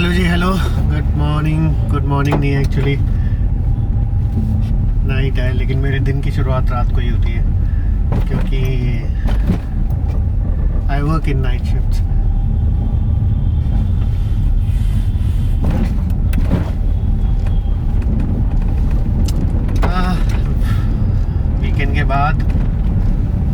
Hello जी, hello, good morning नहीं, actually night है, लेकिन मेरे दिन की शुरुआत रात को ही होती है क्योंकि I work in night shifts. Weekend के बाद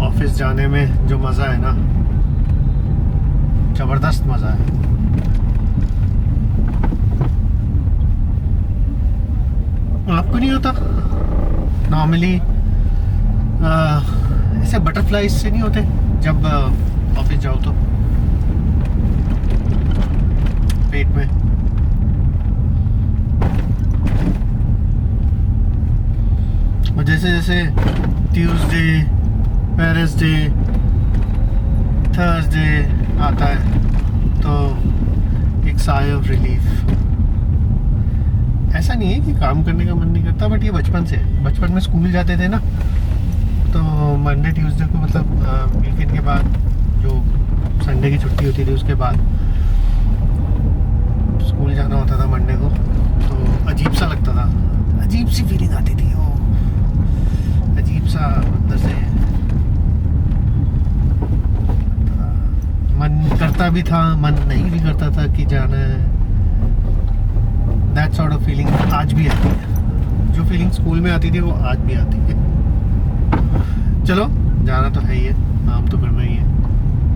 ऑफिस जाने में जो मज़ा है ना, ज़बरदस्त मज़ा है। आपको नहीं होता? नॉर्मली ऐसे बटरफ्लाइज से नहीं होते जब ऑफिस जाओ तो पेट में? और जैसे जैसे ट्यूसडे, वेडनेसडे, थर्सडे आता है तो एक साय ऑफ रिलीफ। ऐसा नहीं है कि काम करने का मन नहीं करता, बट ये बचपन से, बचपन में स्कूल जाते थे ना, तो मंडे ट्यूसडे को, मतलब वीकेंड के बाद जो संडे की छुट्टी होती थी उसके बाद स्कूल जाना होता था मंडे को, तो अजीब सा लगता था, अजीब सी फीलिंग आती थी, वो अजीब सा अंदर से मन करता भी था, मन नहीं भी करता था कि जाना है। दैट सॉर्ट ऑफ फीलिंग आज भी आती है। जो फीलिंग स्कूल में आती थी वो आज भी आती है। चलो, जाना तो है ही है, काम तो करना ही है,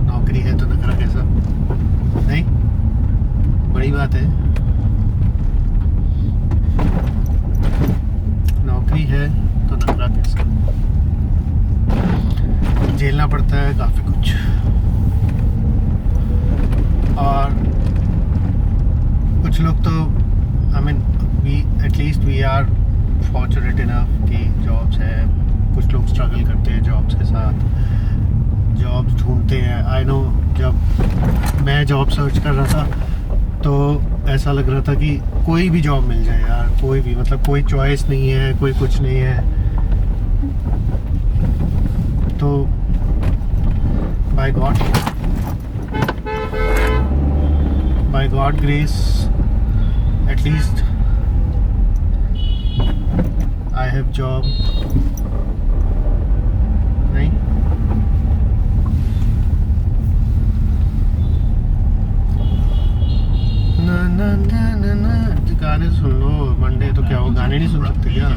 नौकरी है तो नखरा कैसा नहीं, बड़ी बात है। नौकरी है तो नखरा कैसा, झेलना पड़ता है काफ़ी कुछ। और कुछ लोग तो I mean, we are fortunate enough कि जॉब्स है, कुछ लोग स्ट्रगल करते हैं जॉब्स के साथ, जॉब्स ढूंढते हैं। आई नो, जब मैं जॉब सर्च कर रहा था तो ऐसा लग रहा था कि कोई भी जॉब मिल जाए यार, कोई भी, मतलब कोई चॉइस नहीं है, कोई कुछ नहीं है। तो by God grace, at least I have job. नहीं, ना ना ना ना ना, गाने सुन लो। मंडे तो क्या हो, गाने नहीं सुन सकते क्या?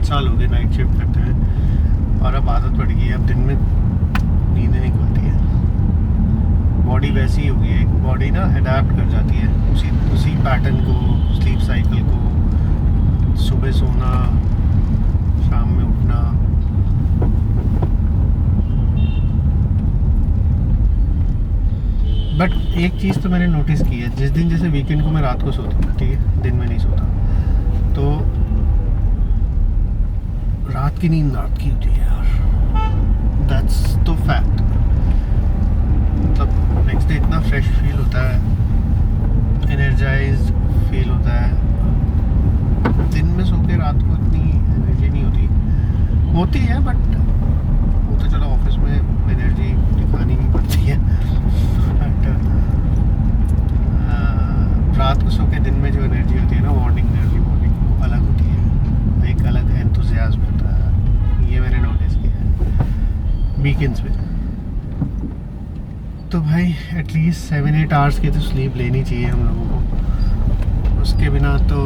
साल हो गए नाइट शिफ्ट करते हैं और अब आदत पड़ गई है। अब दिन में नींद नहीं खुलती है, बॉडी वैसी ही हो गई है, बॉडी ना अडेप्ट कर जाती है उसी पैटर्न को, स्लीप साइकिल को, सुबह सोना, शाम में उठना। बट एक चीज़ तो मैंने नोटिस की है, जिस दिन जैसे वीकेंड को मैं रात को सोता हूँ, ठीक है, दिन में नहीं सोता, तो रात की नींद रात की होती है यार, दैट्स तो फैक्ट। मतलब नेक्स्ट डे इतना फ्रेश फील होता है, एनर्जाइज्ड फील होता है। दिन में सो के रात को इतनी एनर्जी नहीं होती है, बट वो तो चलो ऑफिस में एनर्जी दिखानी भी पड़ती है, बट रात को सो के दिन में जो एनर्जी होती है ना, मॉर्निंग एनर्जी, वो अलग होती है, एक अलग एंथुसियाज्म होता है। ये मैंने नोटिस किया है वीकेंड्स में। तो भाई एटलीस्ट 7-8 आवर्स की तो स्लीप लेनी चाहिए हम लोगों को, उसके बिना तो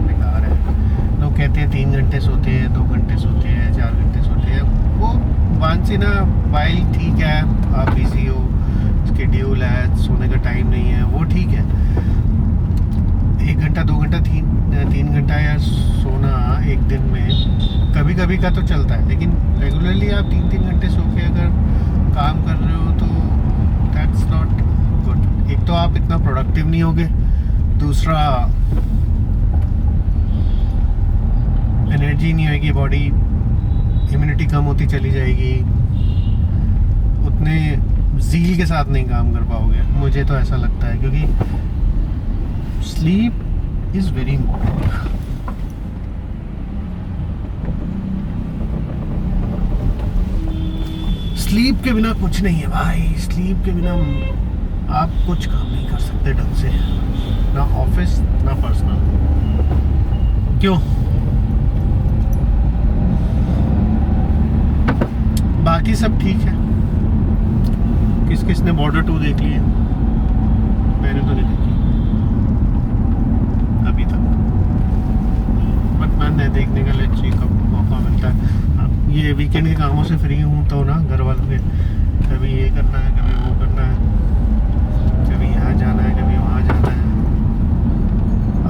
बेकार है। लोग कहते हैं 3 घंटे सोते हैं, 2 घंटे सोते हैं, 4 घंटे सोते हैं, वो वंस इन अ वाइल ठीक है, आप बिजी हो, शेड्यूल है, सोने का टाइम नहीं है, वो ठीक है। 1 घंटा, 2 घंटा, 3 घंटा या सोना एक दिन में कभी कभी का तो चलता है, लेकिन रेगुलरली आप 3-3 घंटे सो के अगर काम कर रहे हो तो दैट्स नॉट गुड। एक तो आप इतना प्रोडक्टिव नहीं होगे, दूसरा एनर्जी नहीं होगी, बॉडी इम्यूनिटी कम होती चली जाएगी, उतने ज़ील के साथ नहीं काम कर पाओगे, मुझे तो ऐसा लगता है, क्योंकि sleep is very important. Sleep के बिना कुछ नहीं है भाई, स्लीप के बिना आप कुछ काम नहीं कर सकते ढंग से, ना ऑफिस ना पर्सनल। क्यों? बाकी सब ठीक है। किस किस ने बॉर्डर 2 देख ली है? मैंने तो नहीं देखी अभी तक, बट मैं देखने का लेट्स सी कब मौका मिलता है। अब ये वीकेंड के कामों से फ्री हूँ तो ना, घर वालों के कभी ये करना है, कभी वो करना है, कभी यहाँ जाना है, कभी वहाँ जाना है,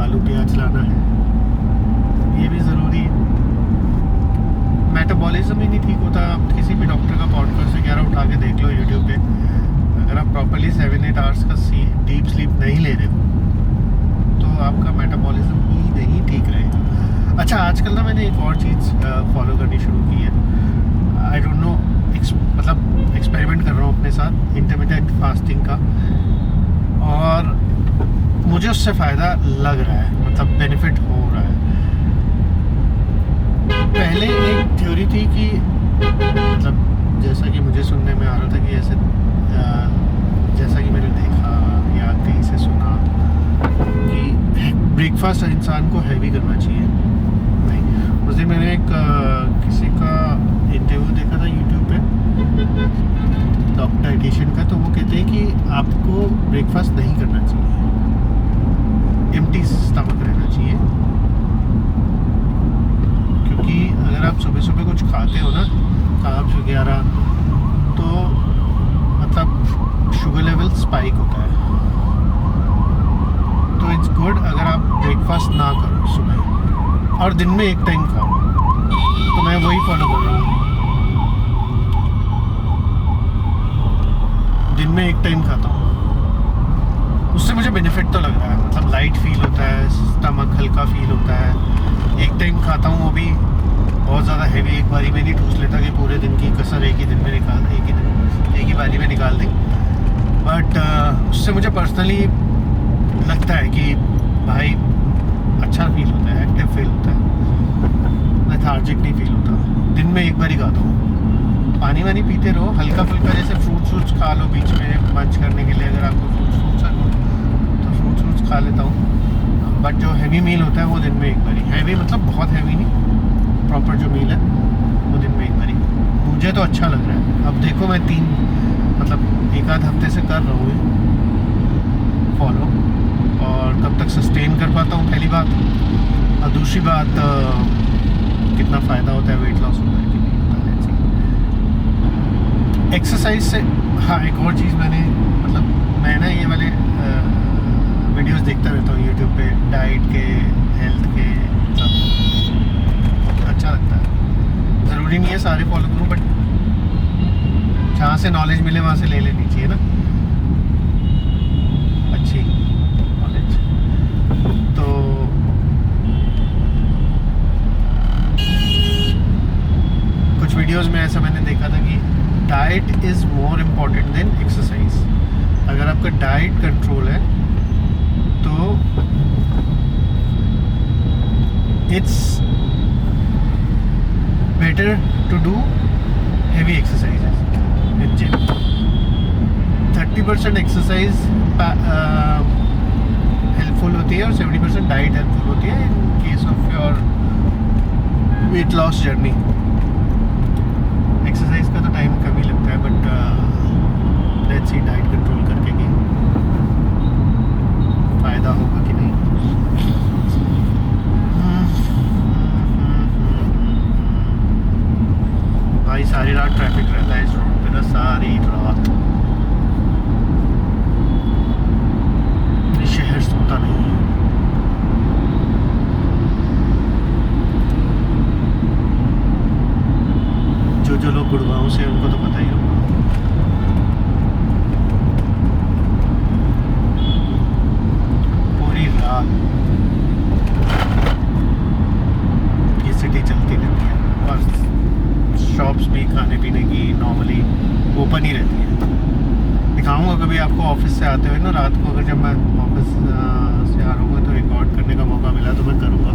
आलू प्याज लाना है, ये भी ज़रूरी है। मेटाबॉलिज्म ही नहीं ठीक होता। आप किसी भी डॉक्टर का पॉडकास्ट वगैरह उठा के देख लो यूट्यूब पे, अगर आप प्रॉपर्ली 7-8 आवर्स का डीप स्लीप नहीं ले रहे हो तो आपका मेटाबॉलिज्म ही नहीं ठीक रहेगा। अच्छा, आजकल ना मैंने एक और चीज़ फॉलो करनी शुरू की है। आई डोंट नो, मतलब एक्सपेरिमेंट कर रहा हूँ अपने साथ इंटरमिटेंट फास्टिंग का, और मुझे उससे फ़ायदा लग रहा है, मतलब बेनिफिट हो रहा है। पहले एक थ्योरी थी कि, मतलब जैसा कि मुझे सुनने में आ रहा था कि ऐसे, जैसा कि मैंने देखा या कहीं से सुना कि ब्रेकफास्ट इंसान को हैवी करना चाहिए। नहीं, उस दिन मैंने एक किसी का इंटरव्यू देखा था यूट्यूब पे, डॉक्टर डाइटिशियन का, तो वो कहते हैं कि आपको ब्रेकफास्ट नहीं करना चाहिए, एम्प्टी स्टमक रहना चाहिए, क्योंकि अगर आप सुबह सुबह कुछ खाते हो ना, कार्ब्स वगैरह, तो मतलब शुगर लेवल स्पाइक होता है। तो इट्स गुड अगर आप ब्रेकफास्ट ना करो सुबह, और दिन में एक टाइम खाओ। तो मैं वही फॉलो कर रहा हूँ, दिन में एक टाइम खाता हूँ। उससे मुझे बेनिफिट तो लग रहा है, मतलब लाइट फील होता है, स्टमक हल्का फील होता है। एक टाइम खाता हूँ, वो भी बहुत ज़्यादा हैवी एक बारी में नहीं ठूस लेता कि पूरे दिन की कसर एक ही दिन में निकाल, एक ही बारी में निकाल दी। बट उससे मुझे पर्सनली लगता है कि भाई अच्छा फील होता है, एक्टिव फील होता है, लेथार्जिक नहीं फील होता। दिन में एक बार ही खाता हूँ। पानी वानी पीते रहो, हल्का फुल्का, जैसे फ्रूट्स खा लो बीच में मंच करने के लिए, अगर आपको फ्रूट्स तो फ्रूट्स खा लेता हूँ। बट जो हैवी मील होता है वो दिन में एक बारी, हैवी मतलब बहुत हैवी नहीं, प्रॉपर जो मील है वो दिन में एक बारी। मुझे तो अच्छा लग रहा है। अब देखो, मैं 1 आध हफ्ते से कर रहा हूँ फॉलो, और कब तक सस्टेन कर पाता हूँ पहली बात, और दूसरी बात कितना फ़ायदा होता है, वेट लॉस होता है कि नहीं होता है। एक्सरसाइज से, हाँ, एक और चीज़ मैंने, मतलब मैं ना ये वाले वीडियोस देखता रहता हूँ यूट्यूब पे, डाइट के, हेल्थ के, सब अच्छा लगता है। ज़रूरी नहीं है सारे फॉलो करूँ, बट जहाँ से नॉलेज मिले वहाँ से ले लेनी चाहिए ना, अच्छी नॉलेज। तो कुछ वीडियोस में ऐसा मैंने देखा था कि diet is more important than exercise. अगर आपका डाइट कंट्रोल है तो it's better to do heavy exercises in gym. 30% exercise helpful होती है और 70% डाइट हेल्पफुल होती है in case of your weight loss journey. Exercise का तो टाइम कम ही लगता है, but let's see diet control करके कि फ़ायदा होगा कि नहीं। भाई सारी रात ट्रैफिक रहता है इस रोड पे ना, सारी रात। शहर सोता नहीं है। जो लोग गुड़गांव से, उनको तो पता ही होगा। पूरी रात ये सिटी चलती खाने पीने की नॉर्मली ओपन ही रहती है। दिखाऊंगा कभी आपको ऑफिस से आते हुए ना रात को, अगर जब मैं ऑफिस से आ रहा हूँ तो रिकॉर्ड करने का मौका मिला तो मैं करूँगा,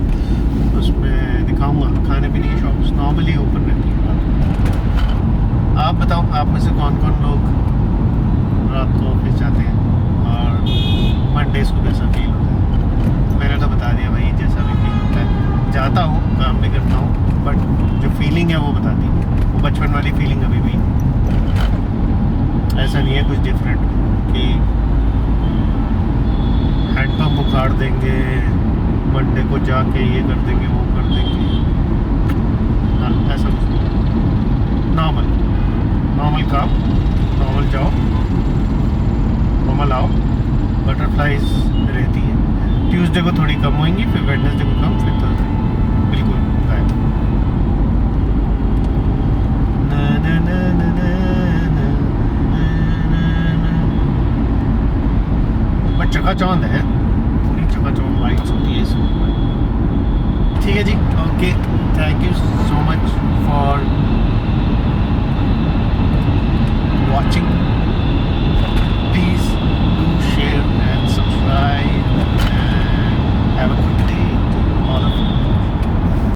उसमें दिखाऊंगा खाने पीने की शॉप्स नॉर्मली ओपन रहती है रात को। आप बताओ, आप में से कौन कौन लोग रात को ऑफिस जाते हैं और मंडेज़ को कैसा फील होता है? मैंने तो बता दिया भाई, जैसा भी फील होता है। जाता हूँ, काम भी करता हूँ, बट जो फीलिंग है वो बता दी, वो बचपन वाली फीलिंग अभी भी। ऐसा नहीं है कुछ डिफरेंट कि हैंडपम्प उखाड़ देंगे, मंडे को जाके ये कर देंगे वो कर देंगे, हाँ ऐसा कुछ नहीं। नॉर्मल काम, नॉर्मल जाओ, नॉर्मल आओ। बटरफ्लाइज रहती है, ट्यूसडे को थोड़ी कम होंगी, फिर वेडनेसडे को कम, फिर थर्सडे बिल्कुल गायब। बट चकाचौंध है, पूरी चकाचौंध लाइट्स होती है इसमें। ठीक है जी, okay, thank you so much for watching.